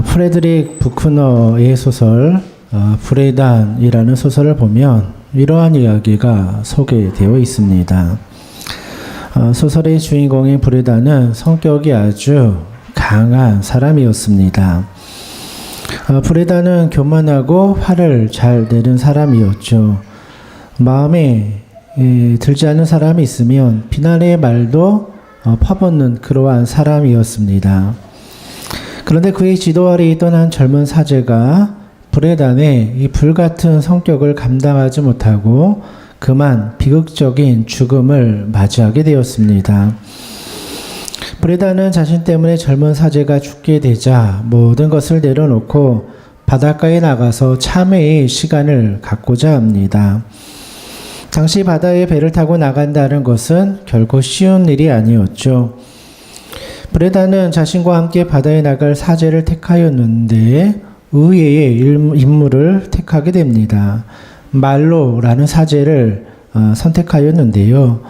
프레드릭 부크너의 소설 브레단이라는 소설을 보면 이러한 이야기가 소개되어 있습니다. 소설의 주인공인 브레단은 성격이 아주 강한 사람이었습니다. 브레단은 교만하고 화를 잘 내는 사람이었죠. 마음에 들지 않는 사람이 있으면 비난의 말도 퍼붓는 그러한 사람이었습니다. 그런데 그의 지도 아래 있던 한 젊은 사제가 브레단의 이 불같은 성격을 감당하지 못하고 그만 비극적인 죽음을 맞이하게 되었습니다. 브레단은 자신 때문에 젊은 사제가 죽게 되자 모든 것을 내려놓고 바닷가에 나가서 참회의 시간을 갖고자 합니다. 당시 바다에 배를 타고 나간다는 것은 결코 쉬운 일이 아니었죠. 브레단은 자신과 함께 바다에 나갈 사제를 택하였는데 의외의 인물을 택하게 됩니다. 말로라는 사제를 선택하였는데요.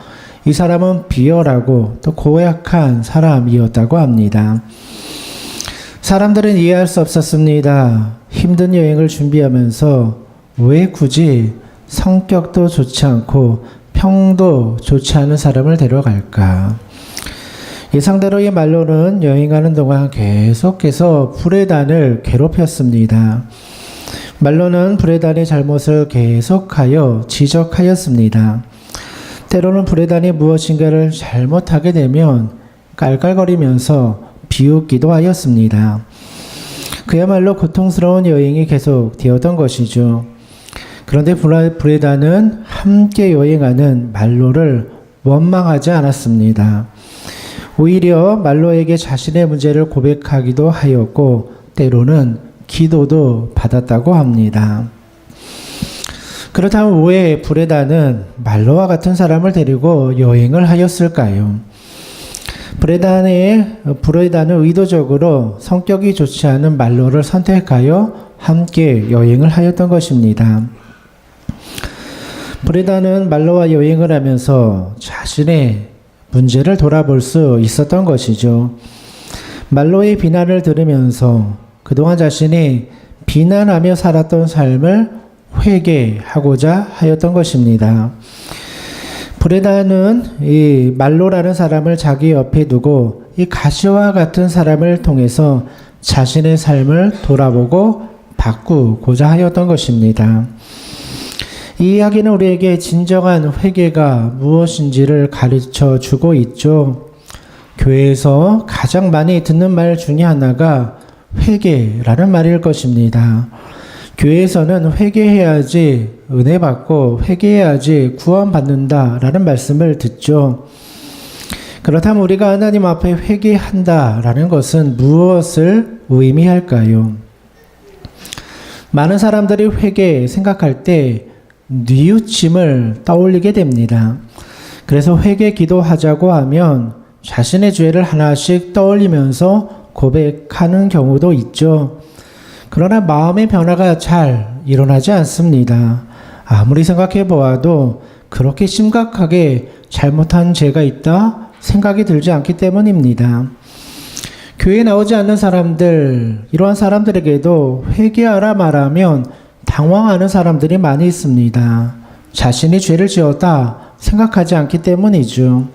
이 사람은 비열하고 또 고약한 사람이었다고 합니다. 사람들은 이해할 수 없었습니다. 힘든 여행을 준비하면서 왜 굳이 성격도 좋지 않고 평도 좋지 않은 사람을 데려갈까? 예상대로 이 말로는 여행하는 동안 계속해서 브레단을 괴롭혔습니다. 말로는 브레단의 잘못을 계속하여 지적하였습니다. 때로는 브레단이 무엇인가를 잘못하게 되면 깔깔거리면서 비웃기도 하였습니다. 그야말로 고통스러운 여행이 계속 되었던 것이죠. 그런데 브레단은 함께 여행하는 말로를 원망하지 않았습니다. 오히려 말로에게 자신의 문제를 고백하기도 하였고 때로는 기도도 받았다고 합니다. 그렇다면 왜 브레단은 말로와 같은 사람을 데리고 여행을 하였을까요? 브레단은 의도적으로 성격이 좋지 않은 말로를 선택하여 함께 여행을 하였던 것입니다. 브레단은 말로와 여행을 하면서 자신의 문제를 돌아볼 수 있었던 것이죠. 말로의 비난을 들으면서 그동안 자신이 비난하며 살았던 삶을 회개하고자 하였던 것입니다. 브레단은 이 말로라는 사람을 자기 옆에 두고 이 가시와 같은 사람을 통해서 자신의 삶을 돌아보고 바꾸고자 하였던 것입니다. 이 이야기는 우리에게 진정한 회개가 무엇인지를 가르쳐 주고 있죠. 교회에서 가장 많이 듣는 말 중에 하나가 회개라는 말일 것입니다. 교회에서는 회개해야지 은혜 받고 회개해야지 구원받는다라는 말씀을 듣죠. 그렇다면 우리가 하나님 앞에 회개한다라는 것은 무엇을 의미할까요? 많은 사람들이 회개 생각할 때 뉘우침을 떠올리게 됩니다. 그래서 회개 기도하자고 하면 자신의 죄를 하나씩 떠올리면서 고백하는 경우도 있죠. 그러나 마음의 변화가 잘 일어나지 않습니다. 아무리 생각해 보아도 그렇게 심각하게 잘못한 죄가 있다 생각이 들지 않기 때문입니다. 교회에 나오지 않는 사람들, 이러한 사람들에게도 회개하라 말하면 당황하는 사람들이 많이 있습니다. 자신이 죄를 지었다 생각하지 않기 때문이죠.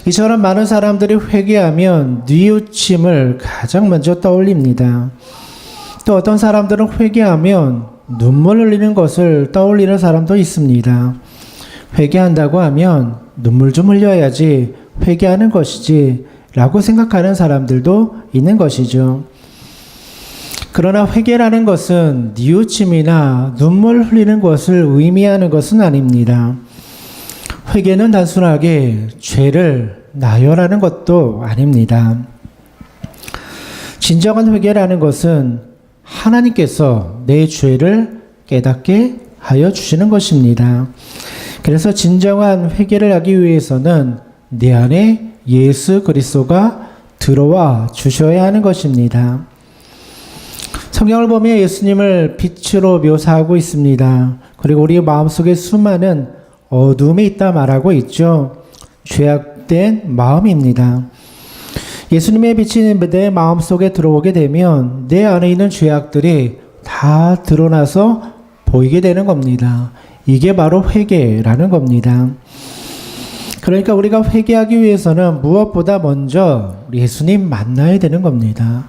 이처럼 많은 사람들이 회개하면 뉘우침을 가장 먼저 떠올립니다. 또 어떤 사람들은 회개하면 눈물 흘리는 것을 떠올리는 사람도 있습니다. 회개한다고 하면 눈물 좀 흘려야지 회개하는 것이지 라고 생각하는 사람들도 있는 것이죠. 그러나 회개라는 것은 뉘우침이나 눈물 흘리는 것을 의미하는 것은 아닙니다. 회개는 단순하게 죄를 나열하는 것도 아닙니다. 진정한 회개라는 것은 하나님께서 내 죄를 깨닫게 하여 주시는 것입니다. 그래서 진정한 회개를 하기 위해서는 내 안에 예수 그리스도가 들어와 주셔야 하는 것입니다. 성경을 보면 예수님을 빛으로 묘사하고 있습니다. 그리고 우리 마음속에 수많은 어둠이 있다 말하고 있죠. 죄악된 마음입니다. 예수님의 빛이 내 마음속에 들어오게 되면 내 안에 있는 죄악들이 다 드러나서 보이게 되는 겁니다. 이게 바로 회개라는 겁니다. 그러니까 우리가 회개하기 위해서는 무엇보다 먼저 예수님 만나야 되는 겁니다.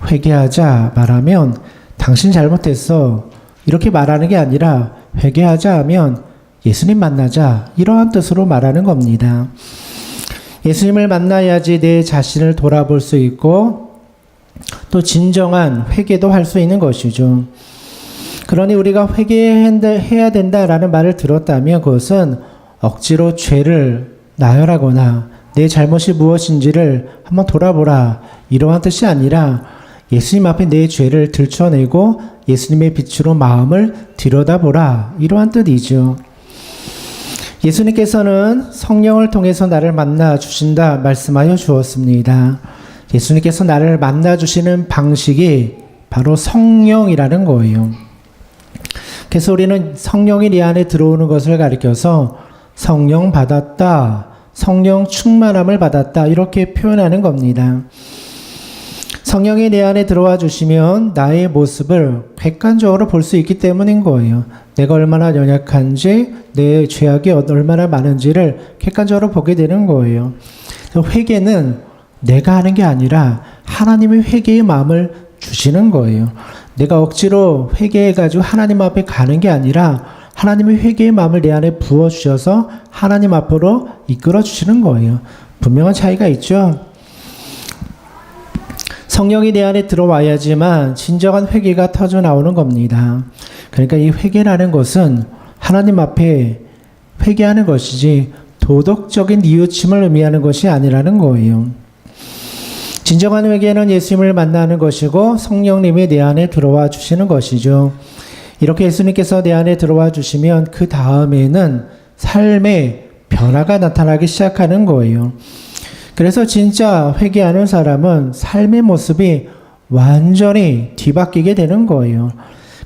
회개하자 말하면 당신 잘못했어 이렇게 말하는 게 아니라 회개하자 하면 예수님 만나자 이러한 뜻으로 말하는 겁니다. 예수님을 만나야지 내 자신을 돌아볼 수 있고 또 진정한 회개도 할 수 있는 것이죠. 그러니 우리가 회개해야 된다라는 말을 들었다면 그것은 억지로 죄를 나열하거나 내 잘못이 무엇인지를 한번 돌아보라 이러한 뜻이 아니라 예수님 앞에 내 죄를 들춰내고 예수님의 빛으로 마음을 들여다보라 이러한 뜻이죠. 예수님께서는 성령을 통해서 나를 만나 주신다 말씀하여 주었습니다. 예수님께서 나를 만나 주시는 방식이 바로 성령이라는 거예요. 그래서 우리는 성령이 내 안에 들어오는 것을 가리켜서 성령 받았다, 성령 충만함을 받았다 이렇게 표현하는 겁니다. 성령이 내 안에 들어와 주시면 나의 모습을 객관적으로 볼 수 있기 때문인 거예요. 내가 얼마나 연약한지, 내 죄악이 얼마나 많은지를 객관적으로 보게 되는 거예요. 회개는 내가 하는 게 아니라 하나님의 회개의 마음을 주시는 거예요. 내가 억지로 회개해가지고 하나님 앞에 가는 게 아니라 하나님의 회개의 마음을 내 안에 부어주셔서 하나님 앞으로 이끌어 주시는 거예요. 분명한 차이가 있죠. 성령이 내 안에 들어와야지만 진정한 회개가 터져 나오는 겁니다. 그러니까 이 회개라는 것은 하나님 앞에 회개하는 것이지 도덕적인 뉘우침을 의미하는 것이 아니라는 거예요. 진정한 회개는 예수님을 만나는 것이고 성령님이 내 안에 들어와 주시는 것이죠. 이렇게 예수님께서 내 안에 들어와 주시면 그 다음에는 삶의 변화가 나타나기 시작하는 거예요. 그래서 진짜 회개하는 사람은 삶의 모습이 완전히 뒤바뀌게 되는 거예요.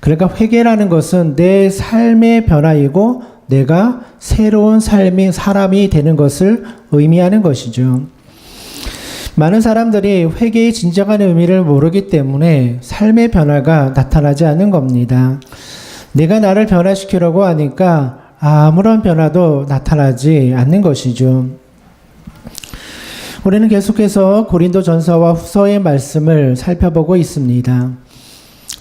그러니까 회개라는 것은 내 삶의 변화이고 내가 새로운 사람이 되는 것을 의미하는 것이죠. 많은 사람들이 회개의 진정한 의미를 모르기 때문에 삶의 변화가 나타나지 않는 겁니다. 내가 나를 변화시키려고 하니까 아무런 변화도 나타나지 않는 것이죠. 우리는 계속해서 고린도전서와 후서의 말씀을 살펴보고 있습니다.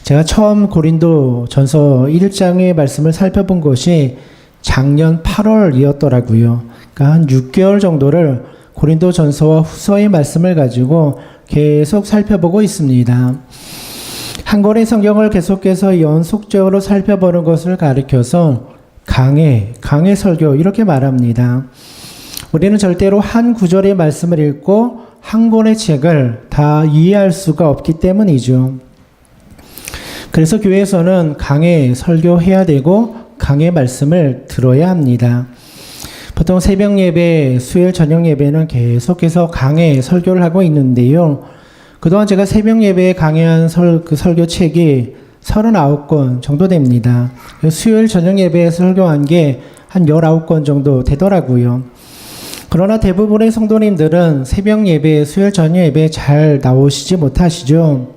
제가 처음 고린도전서 1장의 말씀을 살펴본 것이 작년 8월이었더라고요. 그러니까 한 6개월 정도를 고린도전서와 후서의 말씀을 가지고 계속 살펴보고 있습니다. 한 권의 성경을 계속해서 연속적으로 살펴보는 것을 가리켜서 강해 설교 이렇게 말합니다. 우리는 절대로 한 구절의 말씀을 읽고 한 권의 책을 다 이해할 수가 없기 때문이죠. 그래서 교회에서는 강해 설교해야 되고 강해 말씀을 들어야 합니다. 보통 새벽 예배, 수요일 저녁 예배는 계속해서 강해 설교를 하고 있는데요. 그동안 제가 새벽 예배에 강해한 설교 책이 39권 정도 됩니다. 수요일 저녁 예배에 설교한 게 한 19권 정도 되더라고요. 그러나 대부분의 성도님들은 새벽 예배, 수요일 저녁 예배에 잘 나오시지 못하시죠.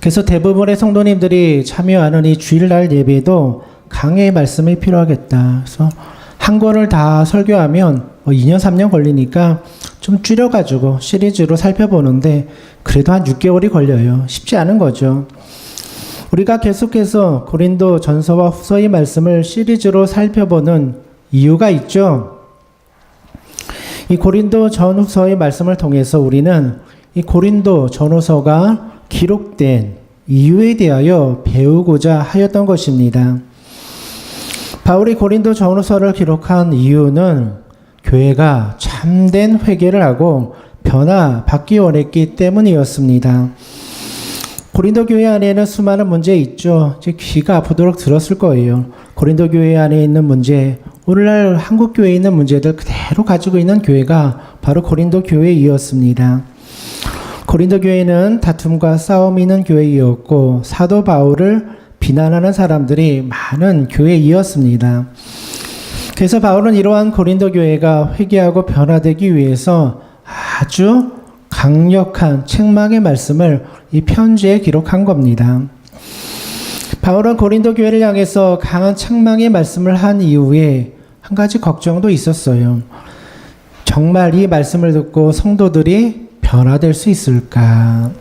그래서 대부분의 성도님들이 참여하는 이 주일날 예배도 강해의 말씀이 필요하겠다. 그래서 한 권을 다 설교하면 2년, 3년 걸리니까 좀 줄여가지고 시리즈로 살펴보는데 그래도 한 6개월이 걸려요. 쉽지 않은 거죠. 우리가 계속해서 고린도 전서와 후서의 말씀을 시리즈로 살펴보는 이유가 있죠. 이 고린도 전후서의 말씀을 통해서 우리는 이 고린도 전후서가 기록된 이유에 대하여 배우고자 하였던 것입니다. 바울이 고린도 전후서를 기록한 이유는 교회가 참된 회개를 하고 변화받기 원했기 때문이었습니다. 고린도 교회 안에는 수많은 문제 있죠. 이제 귀가 아프도록 들었을 거예요. 고린도 교회 안에 있는 문제, 오늘날 한국 교회에 있는 문제들 그대로 가지고 있는 교회가 바로 고린도 교회이었습니다. 고린도 교회는 다툼과 싸움이 있는 교회이었고 사도 바울을 비난하는 사람들이 많은 교회이었습니다. 그래서 바울은 이러한 고린도 교회가 회개하고 변화되기 위해서 아주 강력한 책망의 말씀을 이 편지에 기록한 겁니다. 바울은 고린도 교회를 향해서 강한 책망의 말씀을 한 이후에 한 가지 걱정도 있었어요. 정말 이 말씀을 듣고 성도들이 변화될 수 있을까?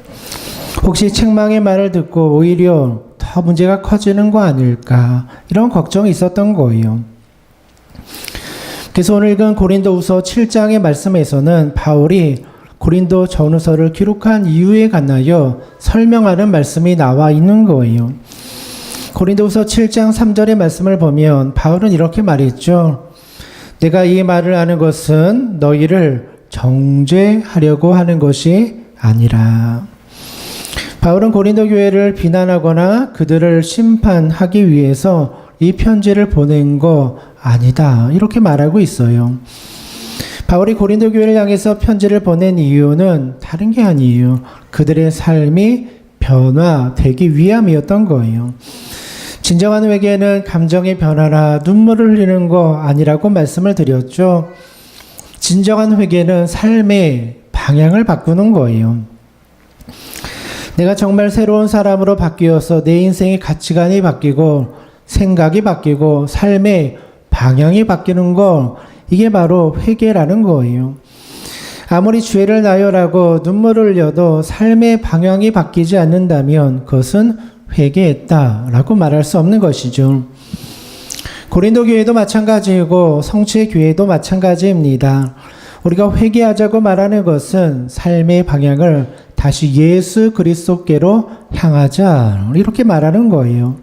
혹시 책망의 말을 듣고 오히려 더 문제가 커지는 거 아닐까? 이런 걱정이 있었던 거예요. 그래서 오늘 읽은 고린도후서 7장의 말씀에서는 바울이 고린도 전후서를 기록한 이유에 관하여 설명하는 말씀이 나와 있는 거예요. 고린도후서 7장 3절의 말씀을 보면 바울은 이렇게 말했죠. 내가 이 말을 하는 것은 너희를 정죄하려고 하는 것이 아니라. 바울은 고린도 교회를 비난하거나 그들을 심판하기 위해서 이 편지를 보낸 거 아니다. 이렇게 말하고 있어요. 바울이 고린도 교회를 향해서 편지를 보낸 이유는 다른 게 아니에요. 그들의 삶이 변화되기 위함이었던 거예요. 진정한 회개는 감정의 변화나 눈물을 흘리는 거 아니라고 말씀을 드렸죠. 진정한 회개는 삶의 방향을 바꾸는 거예요. 내가 정말 새로운 사람으로 바뀌어서 내 인생의 가치관이 바뀌고 생각이 바뀌고 삶의 방향이 바뀌는 거, 이게 바로 회개라는 거예요. 아무리 죄를 나열하고 눈물을 흘려도 삶의 방향이 바뀌지 않는다면 그것은 회개했다라고 말할 수 없는 것이죠. 고린도 교회도 마찬가지이고 성취의 교회도 마찬가지입니다. 우리가 회개하자고 말하는 것은 삶의 방향을 다시 예수 그리스도께로 향하자, 이렇게 말하는 거예요.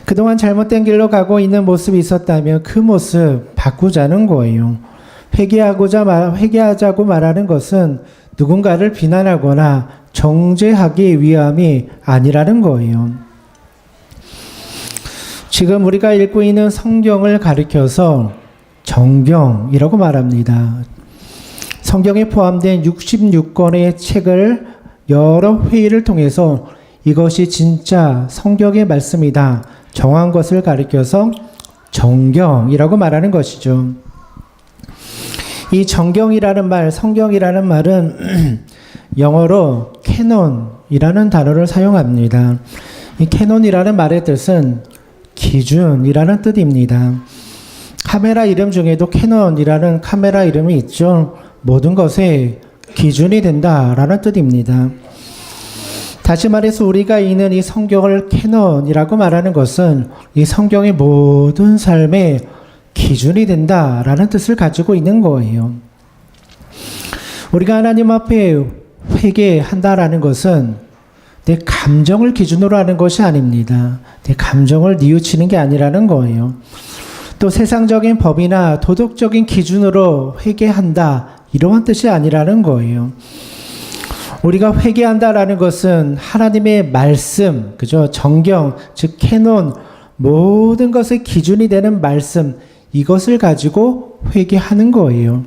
그동안 잘못된 길로 가고 있는 모습이 있었다면 그 모습 바꾸자는 거예요. 회개하자고 말하는 것은 누군가를 비난하거나 정죄하기 위함이 아니라는 거예요. 지금 우리가 읽고 있는 성경을 가리켜서 정경이라고 말합니다. 성경에 포함된 66권의 책을 여러 회의를 통해서 이것이 진짜 성경의 말씀이다 정한 것을 가리켜서 정경이라고 말하는 것이죠. 이 정경이라는 말, 성경이라는 말은 영어로 캐논이라는 단어를 사용합니다. 이 캐논이라는 말의 뜻은 기준이라는 뜻입니다. 카메라 이름 중에도 캐논이라는 카메라 이름이 있죠. 모든 것의 기준이 된다라는 뜻입니다. 다시 말해서 우리가 읽는 이 성경을 캐논이라고 말하는 것은 이 성경의 모든 삶의 기준이 된다라는 뜻을 가지고 있는 거예요. 우리가 하나님 앞에 회개한다라는 것은 내 감정을 기준으로 하는 것이 아닙니다. 내 감정을 뉘우치는 게 아니라는 거예요. 또 세상적인 법이나 도덕적인 기준으로 회개한다, 이러한 뜻이 아니라는 거예요. 우리가 회개한다라는 것은 하나님의 말씀, 그죠? 정경, 즉 캐논, 모든 것의 기준이 되는 말씀, 이것을 가지고 회개하는 거예요.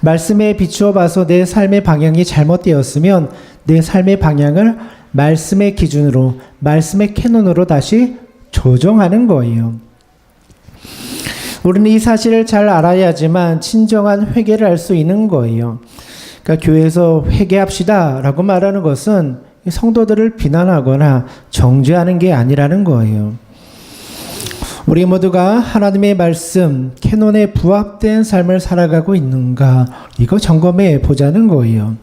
말씀에 비추어 봐서 내 삶의 방향이 잘못되었으면 내 삶의 방향을 말씀의 기준으로, 말씀의 캐논으로 다시 조정하는 거예요. 우리는 이 사실을 잘 알아야지만 진정한 회개를 할 수 있는 거예요. 그러니까 교회에서 회개합시다 라고 말하는 것은 성도들을 비난하거나 정죄하는 게 아니라는 거예요. 우리 모두가 하나님의 말씀, 캐논에 부합된 삶을 살아가고 있는가, 이거 점검해 보자는 거예요.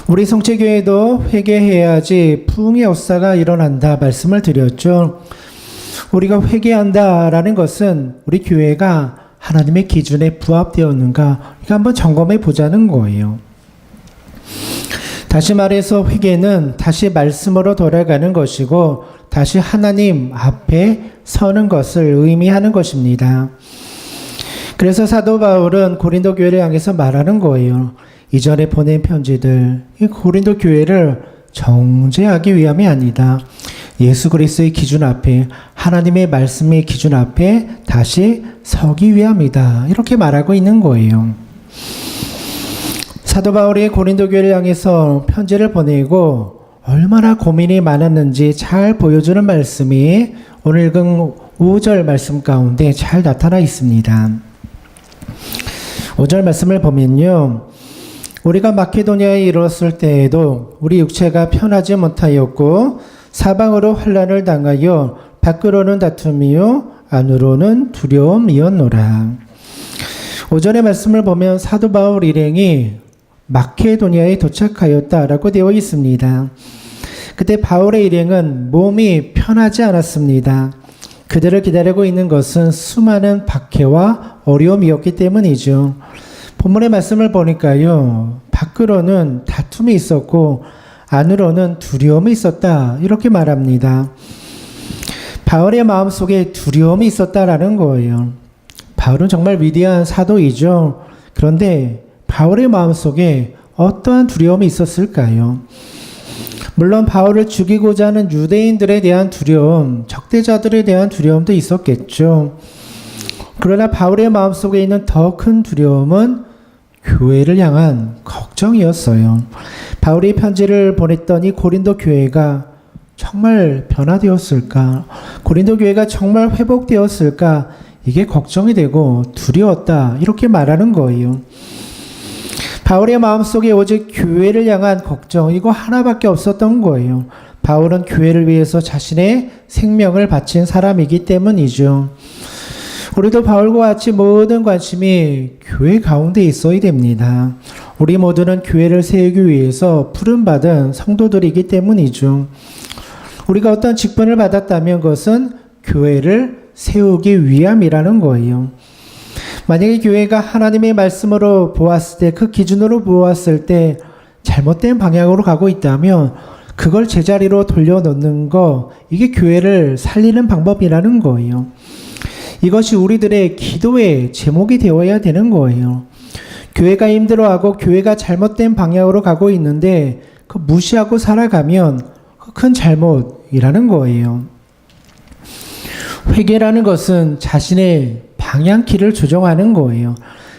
우리 성체교회도 회개해야지 부흥의 역사가 일어난다 말씀을 드렸죠. 우리가 회개한다라는 것은 우리 교회가 하나님의 기준에 부합되었는가, 이거 한번 점검해 보자는 거예요. 다시 말해서 회개는 다시 말씀으로 돌아가는 것이고 다시 하나님 앞에 서는 것을 의미하는 것입니다. 그래서 사도 바울은 고린도 교회를 향해서 말하는 거예요. 이전에 보낸 편지들, 이 고린도 교회를 정죄하기 위함이 아니다. 예수 그리스도의 기준 앞에, 하나님의 말씀의 기준 앞에 다시 서기 위함이다. 이렇게 말하고 있는 거예요. 사도 바울이 고린도 교회를 향해서 편지를 보내고 얼마나 고민이 많았는지 잘 보여주는 말씀이 오늘 읽은 5절 말씀 가운데 잘 나타나 있습니다. 5절 말씀을 보면요. 우리가 마케도니아에 이르렀을 때에도 우리 육체가 편하지 못하였고 사방으로 환난을 당하여 밖으로는 다툼이요 안으로는 두려움이었노라. 오전의 말씀을 보면 사도 바울 일행이 마케도니아에 도착하였다라고 되어 있습니다. 그때 바울의 일행은 몸이 편하지 않았습니다. 그들을 기다리고 있는 것은 수많은 박해와 어려움이었기 때문이죠. 본문의 말씀을 보니까요, 밖으로는 다툼이 있었고 안으로는 두려움이 있었다 이렇게 말합니다. 바울의 마음속에 두려움이 있었다라는 거예요. 바울은 정말 위대한 사도이죠. 그런데 바울의 마음속에 어떠한 두려움이 있었을까요? 물론 바울을 죽이고자 하는 유대인들에 대한 두려움, 적대자들에 대한 두려움도 있었겠죠. 그러나 바울의 마음속에 있는 더 큰 두려움은 교회를 향한 걱정이었어요. 바울이 편지를 보냈더니 고린도 교회가 정말 변화되었을까? 고린도 교회가 정말 회복되었을까? 이게 걱정이 되고 두려웠다. 이렇게 말하는 거예요. 바울의 마음속에 오직 교회를 향한 걱정, 이거 하나밖에 없었던 거예요. 바울은 교회를 위해서 자신의 생명을 바친 사람이기 때문이죠. 우리도 바울과 같이 모든 관심이 교회 가운데 있어야 됩니다. 우리 모두는 교회를 세우기 위해서 부름받은 성도들이기 때문이죠. 우리가 어떤 직분을 받았다면 그것은 교회를 세우기 위함이라는 거예요. 만약에 교회가 하나님의 말씀으로 보았을 때, 그 기준으로 보았을 때 잘못된 방향으로 가고 있다면 그걸 제자리로 돌려놓는 거, 이게 교회를 살리는 방법이라는 거예요. 이것이 우리들의 기도의 제목이 되어야 되는 거예요. 교회가 힘들어하고 교회가 잘못된 방향으로 가고 있는데 그 무시하고 살아가면 큰 잘못이라는 거예요. 회개라는 것은 자신의 방향키를 조정하는 거예요.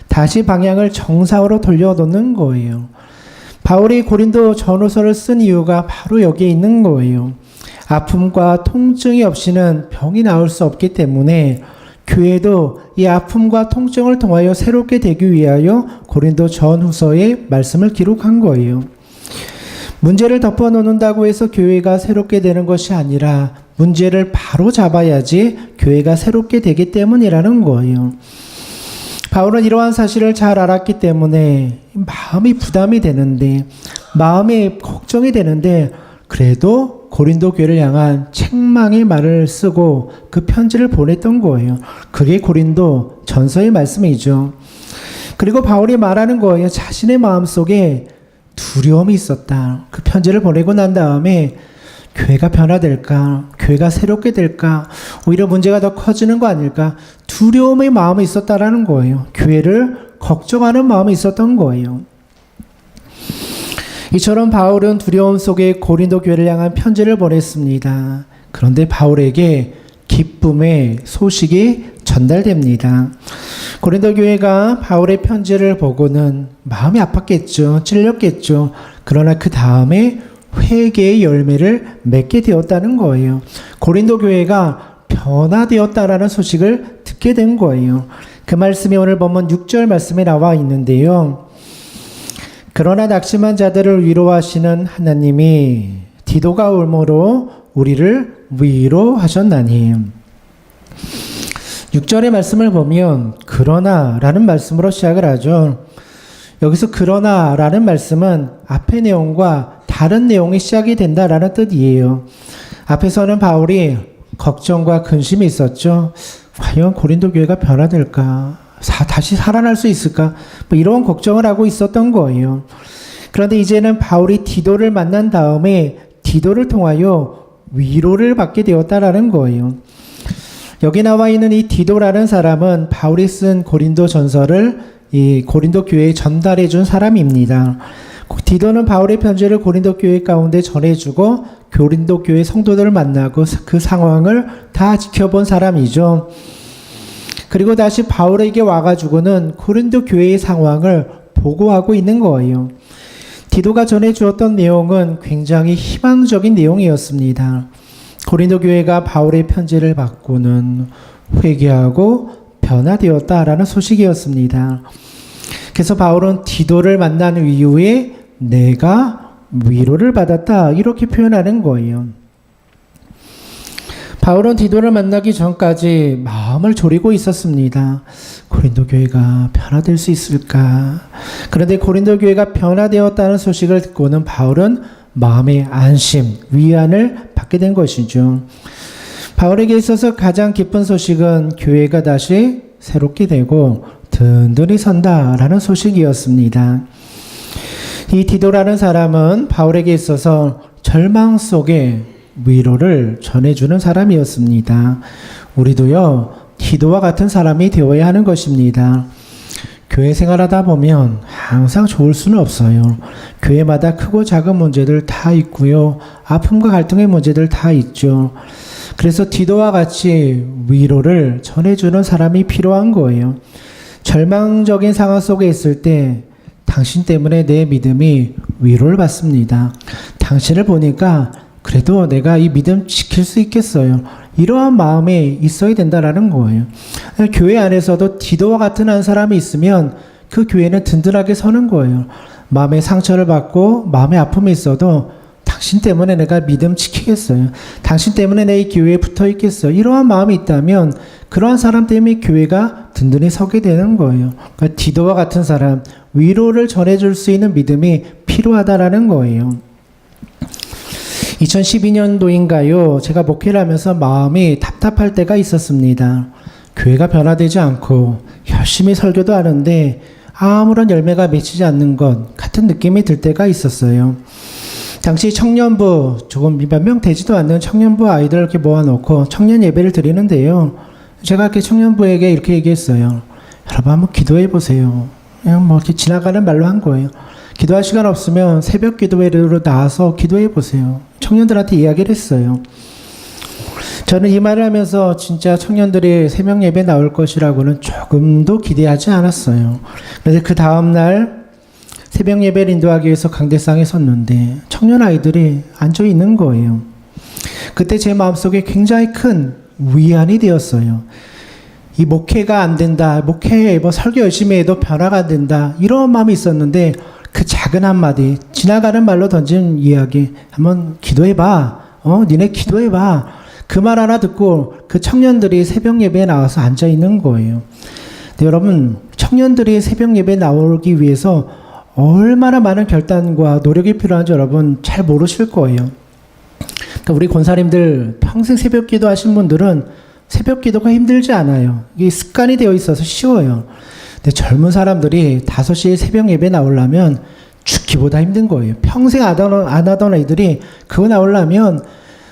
다시 방향을 정상으로 돌려놓는 거예요. 바울이 고린도 전후서를 쓴 이유가 바로 여기에 있는 거예요. 아픔과 통증이 없이는 병이 나을 수 없기 때문에 교회도 이 아픔과 통증을 통하여 새롭게 되기 위하여 고린도 전후서의 말씀을 기록한 거예요. 문제를 덮어놓는다고 해서 교회가 새롭게 되는 것이 아니라 문제를 바로 잡아야지 교회가 새롭게 되기 때문이라는 거예요. 바울은 이러한 사실을 잘 알았기 때문에 마음이 부담이 되는데, 마음이 걱정이 되는데, 그래도 고린도 교회를 향한 책망의 말을 쓰고 그 편지를 보냈던 거예요. 그게 고린도 전서의 말씀이죠. 그리고 바울이 말하는 거예요. 자신의 마음속에 두려움이 있었다. 그 편지를 보내고 난 다음에 교회가 변화될까? 교회가 새롭게 될까? 오히려 문제가 더 커지는 거 아닐까? 두려움의 마음이 있었다라는 거예요. 교회를 걱정하는 마음이 있었던 거예요. 이처럼 바울은 두려움 속에 고린도 교회를 향한 편지를 보냈습니다. 그런데 바울에게 기쁨의 소식이 전달됩니다. 고린도 교회가 바울의 편지를 보고는 마음이 아팠겠죠. 찔렸겠죠. 그러나 그 다음에 회개의 열매를 맺게 되었다는 거예요. 고린도 교회가 변화되었다라는 소식을 듣게 된 거예요. 그 말씀이 오늘 본문 6절 말씀에 나와 있는데요. 그러나 낙심한 자들을 위로하시는 하나님이 디도가 올므로 우리를 위로하셨나니. 6절의 말씀을 보면 그러나라는 말씀으로 시작을 하죠. 여기서 그러나라는 말씀은 앞의 내용과 다른 내용이 시작이 된다라는 뜻이에요. 앞에서는 바울이 걱정과 근심이 있었죠. 과연 고린도 교회가 변화될까? 다시 살아날 수 있을까? 뭐 이런 걱정을 하고 있었던 거예요. 그런데 이제는 바울이 디도를 만난 다음에 디도를 통하여 위로를 받게 되었다라는 거예요. 여기 나와 있는 이 디도라는 사람은 바울이 쓴 고린도 전서를 이 고린도 교회에 전달해 준 사람입니다. 디도는 바울의 편지를 고린도 교회 가운데 전해주고 고린도 교회 성도들을 만나고 그 상황을 다 지켜본 사람이죠. 그리고 다시 바울에게 와가지고는 고린도 교회의 상황을 보고하고 있는 거예요. 디도가 전해주었던 내용은 굉장히 희망적인 내용이었습니다. 고린도 교회가 바울의 편지를 받고는 회개하고 변화되었다라는 소식이었습니다. 그래서 바울은 디도를 만난 이후에 내가 위로를 받았다 이렇게 표현하는 거예요. 바울은 디도를 만나기 전까지 마음을 졸이고 있었습니다. 고린도 교회가 변화될 수 있을까? 그런데 고린도 교회가 변화되었다는 소식을 듣고는 바울은 마음의 안심, 위안을 받게 된 것이죠. 바울에게 있어서 가장 기쁜 소식은 교회가 다시 새롭게 되고 든든히 선다라는 소식이었습니다. 이 디도라는 사람은 바울에게 있어서 절망 속에 위로를 전해주는 사람이었습니다. 우리도요, 디도와 같은 사람이 되어야 하는 것입니다. 교회 생활하다 보면 항상 좋을 수는 없어요. 교회마다 크고 작은 문제들 다 있고요. 아픔과 갈등의 문제들 다 있죠. 그래서 디도와 같이 위로를 전해주는 사람이 필요한 거예요. 절망적인 상황 속에 있을 때 당신 때문에 내 믿음이 위로를 받습니다. 당신을 보니까 그래도 내가 이 믿음 지킬 수 있겠어요. 이러한 마음이 있어야 된다라는 거예요. 교회 안에서도 디도와 같은 한 사람이 있으면 그 교회는 든든하게 서는 거예요. 마음의 상처를 받고 마음의 아픔이 있어도 당신 때문에 내가 믿음 지키겠어요. 당신 때문에 내 이 교회에 붙어 있겠어요. 이러한 마음이 있다면 그러한 사람 때문에 교회가 든든히 서게 되는 거예요. 그러니까 디도와 같은 사람, 위로를 전해줄 수 있는 믿음이 필요하다라는 거예요. 2012년도인가요? 제가 목회를 하면서 마음이 답답할 때가 있었습니다. 교회가 변화되지 않고 열심히 설교도 하는데 아무런 열매가 맺히지 않는 것 같은 느낌이 들 때가 있었어요. 당시 청년부, 조금 몇 명 되지도 않는 청년부 아이들 이렇게 모아놓고 청년 예배를 드리는데요. 제가 이렇게 청년부에게 이렇게 얘기했어요. 여러분 한번 기도해 보세요. 그냥 뭐 이렇게 지나가는 말로 한 거예요. 기도할 시간 없으면 새벽 기도회로 나와서 기도해 보세요. 청년들한테 이야기를 했어요. 저는 이 말을 하면서 진짜 청년들이 새벽 예배 나올 것이라고는 조금도 기대하지 않았어요. 그래서 그 다음날 새벽 예배를 인도하기 위해서 강대상에 섰는데 청년 아이들이 앉아 있는 거예요. 그때 제 마음속에 굉장히 큰 위안이 되었어요. 이 목회가 안 된다. 목회 뭐 설교 열심히 해도 변화가 안 된다. 이런 마음이 있었는데 그 작은 한마디, 지나가는 말로 던진 이야기, 한번 기도해봐. 니네 기도해봐. 그 말 하나 듣고 그 청년들이 새벽 예배에 나와서 앉아 있는 거예요. 근데 여러분, 청년들이 새벽 예배에 나오기 위해서 얼마나 많은 결단과 노력이 필요한지 여러분 잘 모르실 거예요. 그러니까 우리 권사님들 평생 새벽 기도 하신 분들은 새벽 기도가 힘들지 않아요. 이게 습관이 되어 있어서 쉬워요. 근데 젊은 사람들이 5시에 새벽 예배 나오려면 죽기보다 힘든 거예요. 평생 안 하던 애들이 그거 나오려면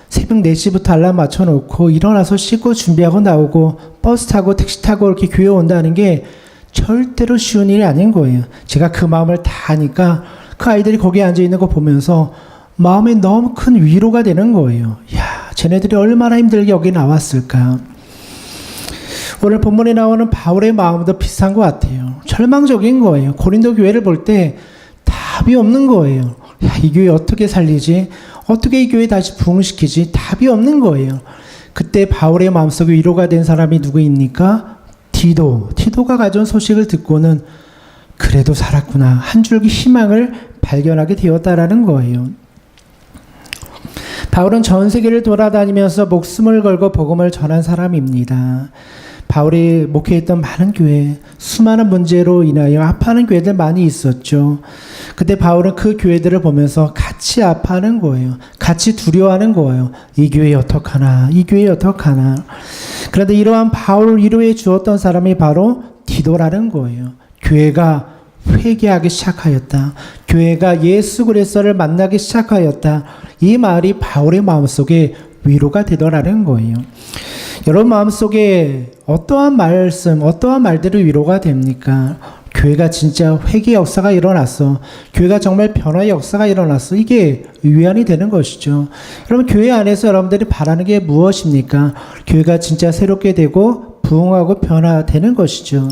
새벽 4시부터 알람 맞춰놓고 일어나서 씻고 준비하고 나오고 버스 타고 택시 타고 이렇게 교회 온다는 게 절대로 쉬운 일이 아닌 거예요. 제가 그 마음을 다 아니까 그 아이들이 거기에 앉아있는 거 보면서 마음에 너무 큰 위로가 되는 거예요. 야, 쟤네들이 얼마나 힘들게 여기 나왔을까. 오늘 본문에 나오는 바울의 마음도 비슷한 것 같아요. 절망적인 거예요. 고린도 교회를 볼 때 답이 없는 거예요. 야, 이 교회 어떻게 살리지? 어떻게 이 교회 다시 부흥시키지? 답이 없는 거예요. 그때 바울의 마음속에 위로가 된 사람이 누구입니까? 디도가 가져온 소식을 듣고는 그래도 살았구나. 한 줄기 희망을 발견하게 되었다라는 거예요. 바울은 전 세계를 돌아다니면서 목숨을 걸고 복음을 전한 사람입니다. 바울이 목회했던 많은 교회, 수많은 문제로 인하여 아파하는 교회들 많이 있었죠. 그때 바울은 그 교회들을 보면서 같이 아파하는 거예요. 같이 두려워하는 거예요. 이 교회 어떡하나, 이 교회 어떡하나. 그런데 이러한 바울을 위로해 주었던 사람이 바로 디도라는 거예요. 교회가 회개하기 시작하였다. 교회가 예수 그리스도를 만나기 시작하였다. 이 말이 바울의 마음속에 위로가 되더라는 거예요. 여러분 마음속에 어떠한 말씀, 어떠한 말들이 위로가 됩니까? 교회가 진짜 회개 역사가 일어났어. 교회가 정말 변화의 역사가 일어났어. 이게 위안이 되는 것이죠. 여러분 교회 안에서 여러분들이 바라는 게 무엇입니까? 교회가 진짜 새롭게 되고 부흥하고 변화되는 것이죠.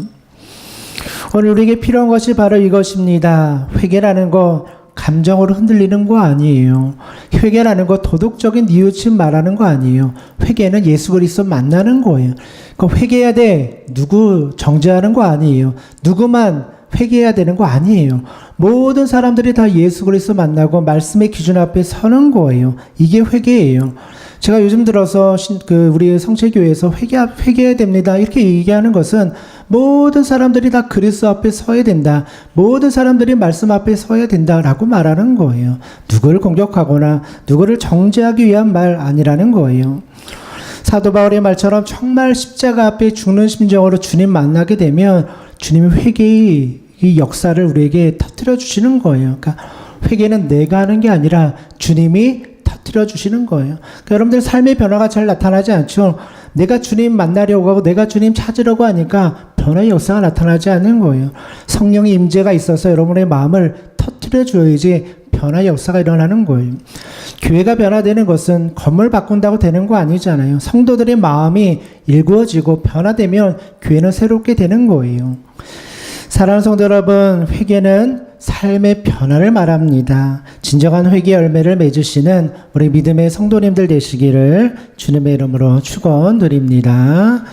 오늘 우리에게 필요한 것이 바로 이것입니다. 회개라는 거 감정으로 흔들리는 거 아니에요. 회개라는 거 도덕적인 뉘우침 말하는 거 아니에요. 회개는 예수 그리스도 만나는 거예요. 그 회개해야 돼. 누구 정죄하는 거 아니에요. 누구만 회개해야 되는 거 아니에요. 모든 사람들이 다 예수 그리스도 만나고 말씀의 기준 앞에 서는 거예요. 이게 회개예요. 제가 요즘 들어서 우리 성체교회에서 회개해야 됩니다. 이렇게 얘기하는 것은 모든 사람들이 다 그리스도 앞에 서야 된다. 모든 사람들이 말씀 앞에 서야 된다라고 말하는 거예요. 누구를 공격하거나 누구를 정죄하기 위한 말 아니라는 거예요. 사도 바울의 말처럼 정말 십자가 앞에 죽는 심정으로 주님 만나게 되면 주님이 회개의 이 역사를 우리에게 터뜨려 주시는 거예요. 그러니까 회개는 내가 하는 게 아니라 주님이 터뜨려 주시는 거예요. 그러니까 여러분들 삶의 변화가 잘 나타나지 않죠. 내가 주님 만나려고 하고 내가 주님 찾으려고 하니까 변화의 역사가 나타나지 않는 거예요. 성령의 임재가 있어서 여러분의 마음을 터뜨려 줘야지 변화의 역사가 일어나는 거예요. 교회가 변화되는 것은 건물 바꾼다고 되는 거 아니잖아요. 성도들의 마음이 일구어지고 변화되면 교회는 새롭게 되는 거예요. 사랑하는 성도 여러분, 회개는 삶의 변화를 말합니다. 진정한 회개 열매를 맺으시는 우리 믿음의 성도님들 되시기를 주님의 이름으로 축원드립니다.